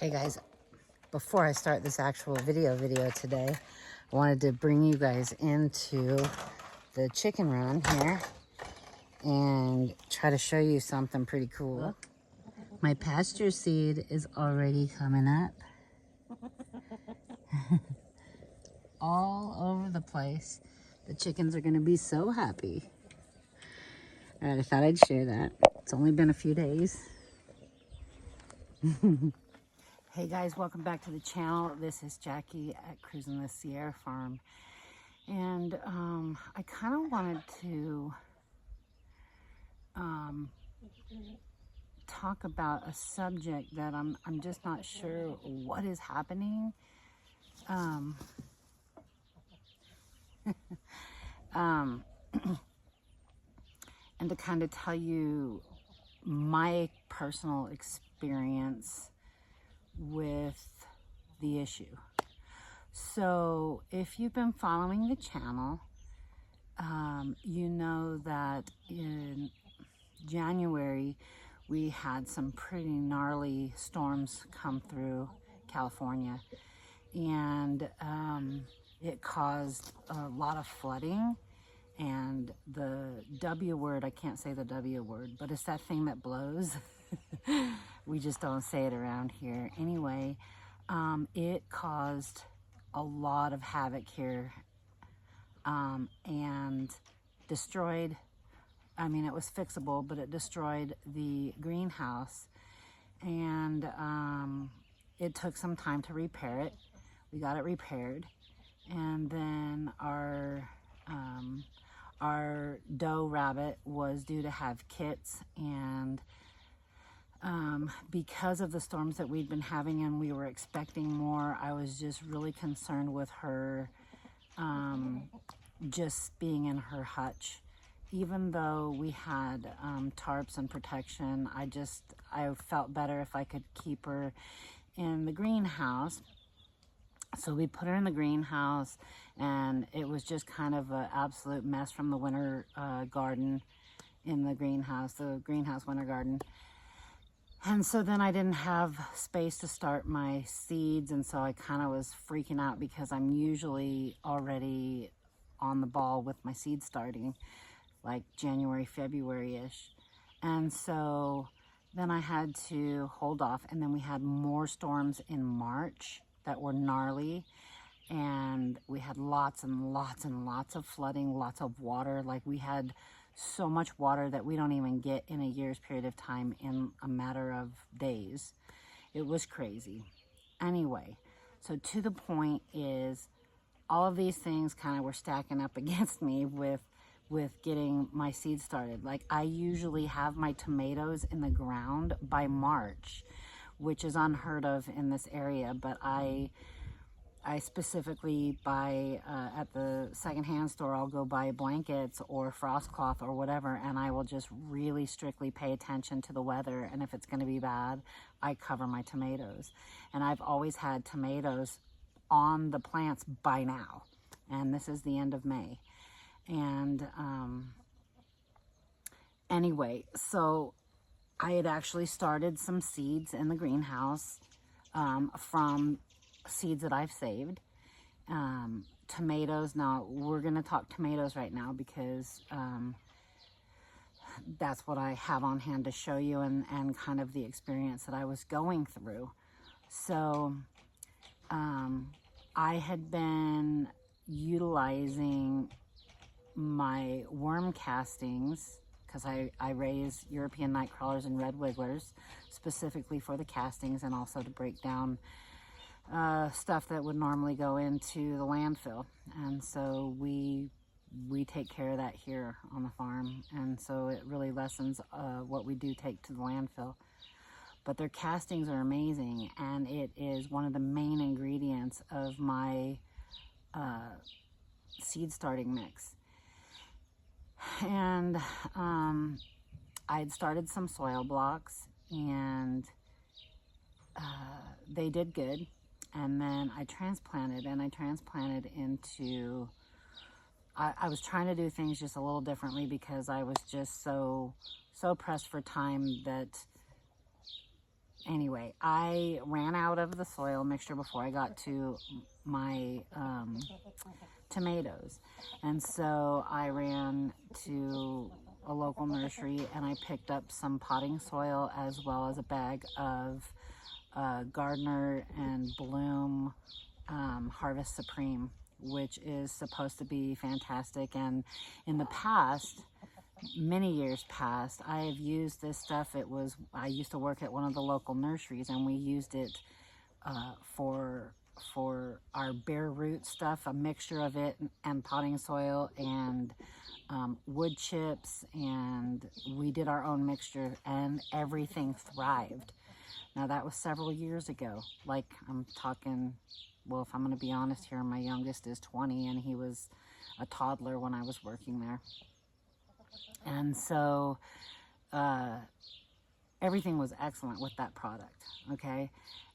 Hey guys, before I start this actual video today, I wanted to bring you guys into the chicken run here and try to show you something pretty cool. My pasture seed is already coming up. All over the place. The chickens are going to be so happy. All right, I thought I'd share that. It's only been a few days. Hey guys, welcome back to the channel. This is Jackie at Cruising the Sierra Farm. And I kind of wanted to talk about a subject that I'm just not sure what is happening. And to kind of tell you my personal experience with the issue. So if you've been following the channel, you know that in January we had some pretty gnarly storms come through California, and it caused a lot of flooding. And the W word, I can't say the W word, but it's that thing that blows. We just don't say it around here. Anyway, it caused a lot of havoc here and destroyed, I mean, it was fixable, but it destroyed the greenhouse. And it took some time to repair it. We got it repaired. And then our doe rabbit was due to have kits, and because of the storms that we'd been having and we were expecting more, I was just really concerned with her just being in her hutch. Even though we had tarps and protection, I felt better if I could keep her in the greenhouse. So we put her in the greenhouse, and it was just kind of an absolute mess from the winter garden in the greenhouse winter garden. And so then I didn't have space to start my seeds, and so I kind of was freaking out because I'm usually already on the ball with my seed starting, like January, February-ish. And so then I had to hold off, and then we had more storms in March that were gnarly, and we had lots and lots and lots of flooding, lots of water. Like, we had so much water that we don't even get in a year's period of time in a matter of days. It was crazy. Anyway, so to the point is, all of these things kind of were stacking up against me with getting my seed started. Like, I usually have my tomatoes in the ground by March, which is unheard of in this area, but I specifically buy at the secondhand store, I'll go buy blankets or frost cloth or whatever, and I will just really strictly pay attention to the weather, and if it's going to be bad, I cover my tomatoes. And I've always had tomatoes on the plants by now, and this is the end of May. And anyway, so I had actually started some seeds in the greenhouse from seeds that I've saved. Tomatoes, now we're going to talk tomatoes right now because that's what I have on hand to show you, and kind of the experience that I was going through. So I had been utilizing my worm castings, because I raise European night crawlers and red wigglers specifically for the castings, and also to break down stuff that would normally go into the landfill. And so we take care of that here on the farm, and so it really lessens what we do take to the landfill. But their castings are amazing, and it is one of the main ingredients of my seed starting mix. And I had started some soil blocks, and they did good. And then I transplanted into, I was trying to do things just a little differently because I was just so pressed for time that anyway, I ran out of the soil mixture before I got to my tomatoes. And so I ran to a local nursery and I picked up some potting soil as well as a bag of Gardner and Bloom Harvest Supreme, which is supposed to be fantastic. And in the past, many years past, I have used this stuff. I used to work at one of the local nurseries and we used it for our bare root stuff, a mixture of it and potting soil and wood chips, and we did our own mixture and everything thrived. Now that was several years ago. Like, I'm talking, well, if I'm going to be honest here, my youngest is 20 and he was a toddler when I was working there. And so everything was excellent with that product, okay?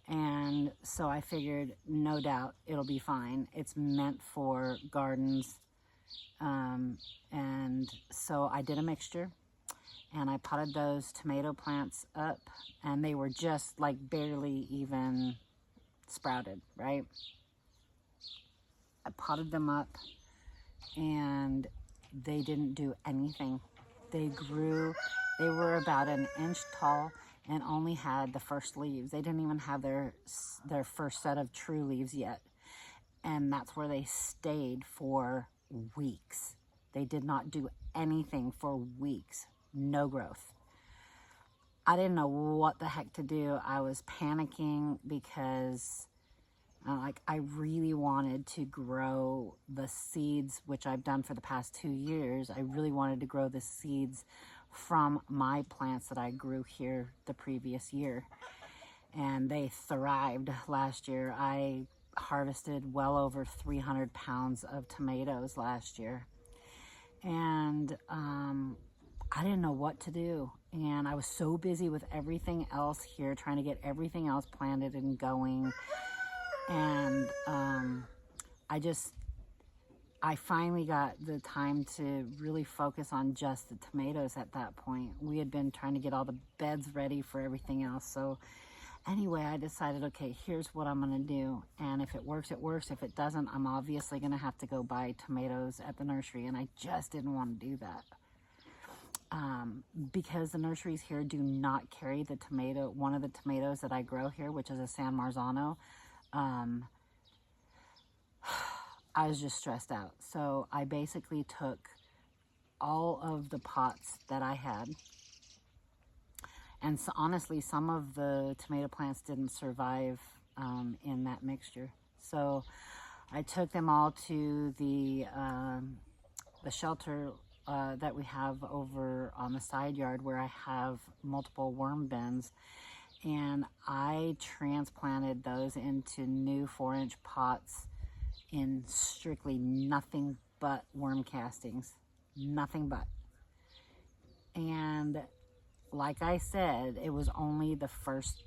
And so I figured, no doubt, it'll be fine. It's meant for gardens. And so I did a mixture and I potted those tomato plants up, and they were just like barely even sprouted, right? I potted them up and they didn't do anything. They grew, they were about an inch tall and only had the first leaves. They didn't even have their first set of true leaves yet. And that's where they stayed for weeks. They did not do anything for weeks. No growth. I didn't know what the heck to do. I was panicking because I really wanted to grow the seeds, which I've done for the past 2 years. I really wanted to grow the seeds from my plants that I grew here the previous year. And they thrived last year. I harvested well over 300 pounds of tomatoes last year. And I didn't know what to do. And I was so busy with everything else here, trying to get everything else planted and going. And I finally got the time to really focus on just the tomatoes at that point. We had been trying to get all the beds ready for everything else. So anyway, I decided, okay, here's what I'm going to do. And if it works, it works. If it doesn't, I'm obviously going to have to go buy tomatoes at the nursery. And I just didn't want to do that. Because the nurseries here do not carry one of the tomatoes that I grow here, which is a San Marzano. I was just stressed out. So I basically took all of the pots that I had. And so, honestly, some of the tomato plants didn't survive in that mixture. So I took them all to the shelter that we have over on the side yard, where I have multiple worm bins. And I transplanted those into new 4-inch pots in strictly nothing but worm castings. Nothing but. And like I said, it was only the first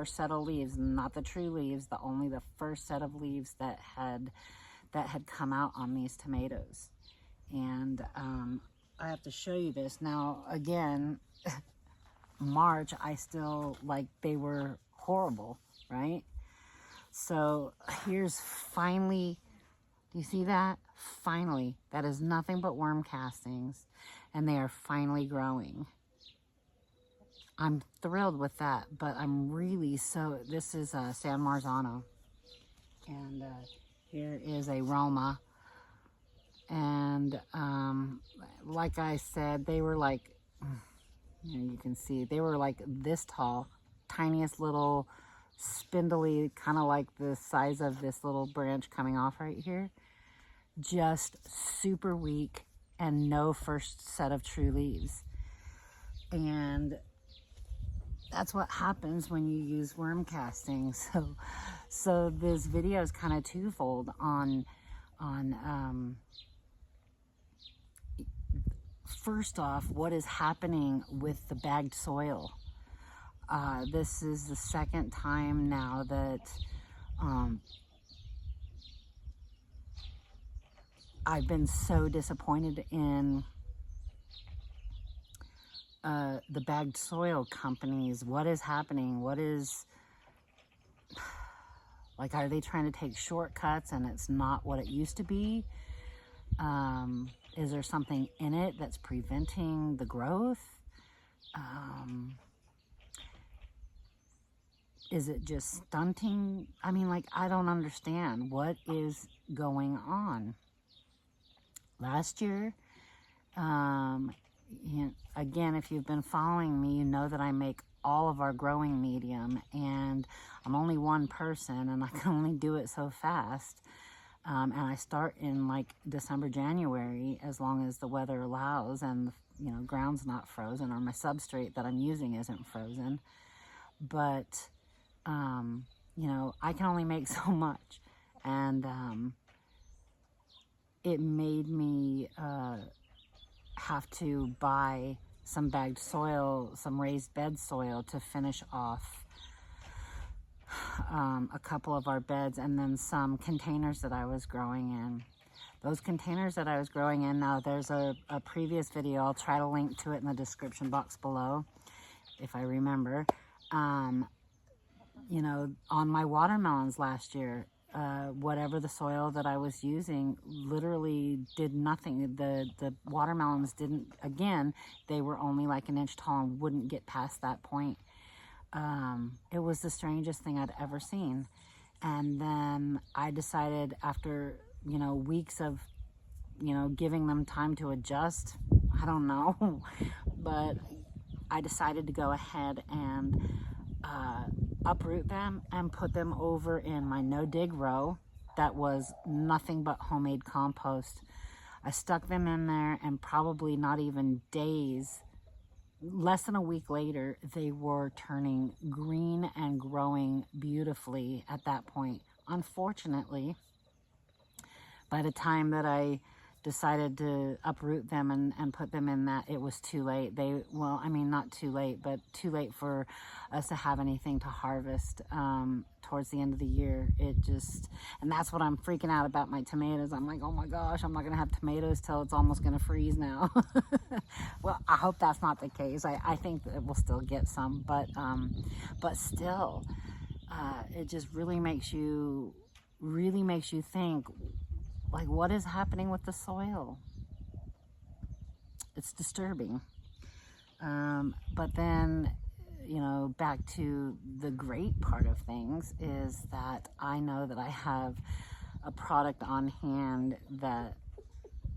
set of leaves, not the true leaves, only the first set of leaves that had come out on these tomatoes. And I have to show you this. Now, again, March, I still, they were horrible, right? So here's finally, do you see that? Finally, that is nothing but worm castings, and they are finally growing. I'm thrilled with that, but this is San Marzano, and here is a Roma, and like I said, they were you can see, they were like this tall, tiniest little spindly, kind of like the size of this little branch coming off right here, just super weak and no first set of true leaves. And that's what happens when you use worm castings. So this video is kind of twofold on first off, what is happening with the bagged soil. This is the second time now that I've been so disappointed in the bagged soil companies, what is happening? What is, like, are they trying to take shortcuts and it's not what it used to be? Is there something in it that's preventing the growth? Is it just stunting? I mean, like, I don't understand what is going on. Last year, again, if you've been following me, you know that I make all of our growing medium, and I'm only one person and I can only do it so fast. And I start in like December, January, as long as the weather allows and, you know, ground's not frozen or my substrate that I'm using isn't frozen. But, you know, I can only make so much. And it made me have to buy some bagged soil, some raised bed soil to finish off a couple of our beds, and then some containers that I was growing in. Those containers that I was growing in, now there's a previous video, I'll try to link to it in the description box below, if I remember. You know, on my watermelons last year, whatever the soil that I was using literally did nothing. The watermelons didn't, again, they were only like an inch tall and wouldn't get past that point. It was the strangest thing I'd ever seen. And then I decided, after, you know, weeks of, you know, giving them time to adjust, I don't know, but I decided to go ahead and uproot them and put them over in my no-dig row that was nothing but homemade compost. I stuck them in there, and probably not even days, less than a week later, they were turning green and growing beautifully at that point. Unfortunately, by the time that I decided to uproot them and put them in that, it was too late. Well, I mean, not too late, but too late for us to have anything to harvest towards the end of the year. And that's what I'm freaking out about my tomatoes. I'm like, oh my gosh, I'm not gonna have tomatoes till it's almost gonna freeze now. Well, I hope that's not the case. I think that we'll still get some, but still, it just really makes you think, like, what is happening with the soil? It's disturbing. But then, you know, back to the great part of things is that I know that I have a product on hand that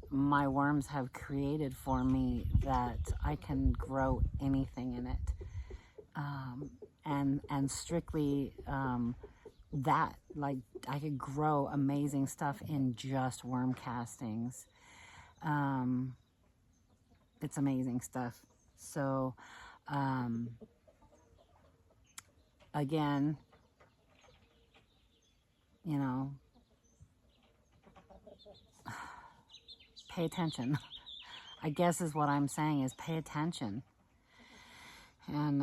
my worms have created for me, that I can grow anything in it. And strictly, that, like, I could grow amazing stuff in just worm castings. It's amazing stuff. So, again, you know, pay attention. I guess is what I'm saying, is pay attention. And,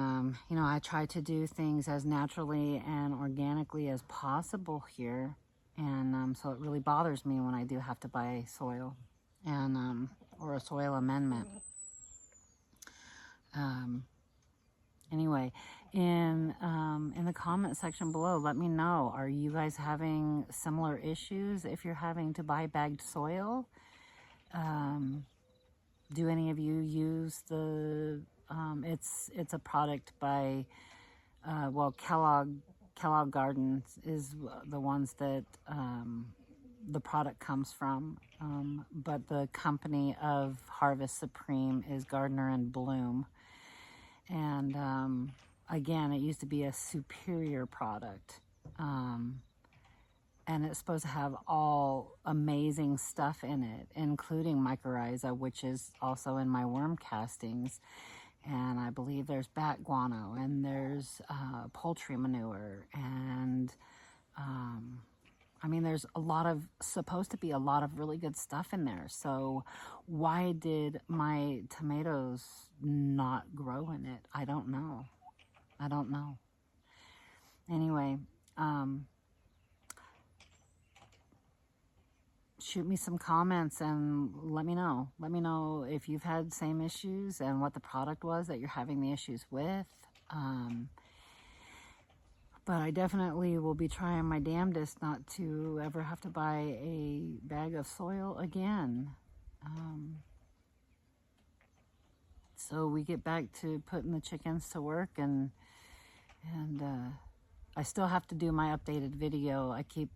you know, I try to do things as naturally and organically as possible here. And so it really bothers me when I do have to buy soil, and or a soil amendment. Anyway, in the comment section below, let me know, are you guys having similar issues if you're having to buy bagged soil? Do any of you use the it's a product by well, Kellogg Gardens is the ones that the product comes from, but the company of Harvest Supreme is Gardner and Bloom. And again, it used to be a superior product, and it's supposed to have all amazing stuff in it, including mycorrhiza, which is also in my worm castings. And I believe there's bat guano, and there's poultry manure, and I mean, there's supposed to be a lot of really good stuff in there. So why did my tomatoes not grow in it? I don't know. I don't know. Anyway, shoot me some comments and let me know. Let me know if you've had same issues and what the product was that you're having the issues with. But I definitely will be trying my damnedest not to ever have to buy a bag of soil again. So we get back to putting the chickens to work, and I still have to do my updated video. I keep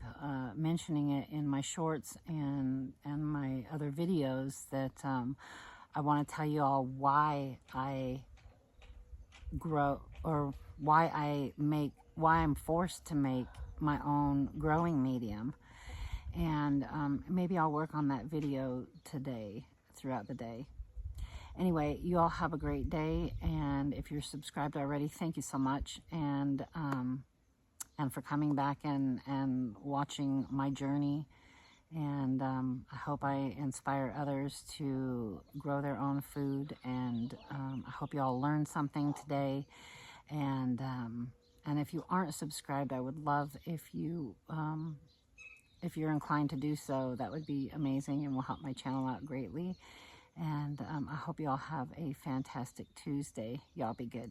mentioning it in my shorts and my other videos that I want to tell you all why I grow, or why I'm forced to make my own growing medium. And maybe I'll work on that video today, throughout the day. Anyway, you all have a great day, and if you're subscribed already, thank you so much, and for coming back and watching my journey. And I hope I inspire others to grow their own food, and I hope you all learned something today. And if you aren't subscribed, I would love if you're inclined to do so. That would be amazing and will help my channel out greatly. And I hope you all have a fantastic Tuesday. Y'all be good.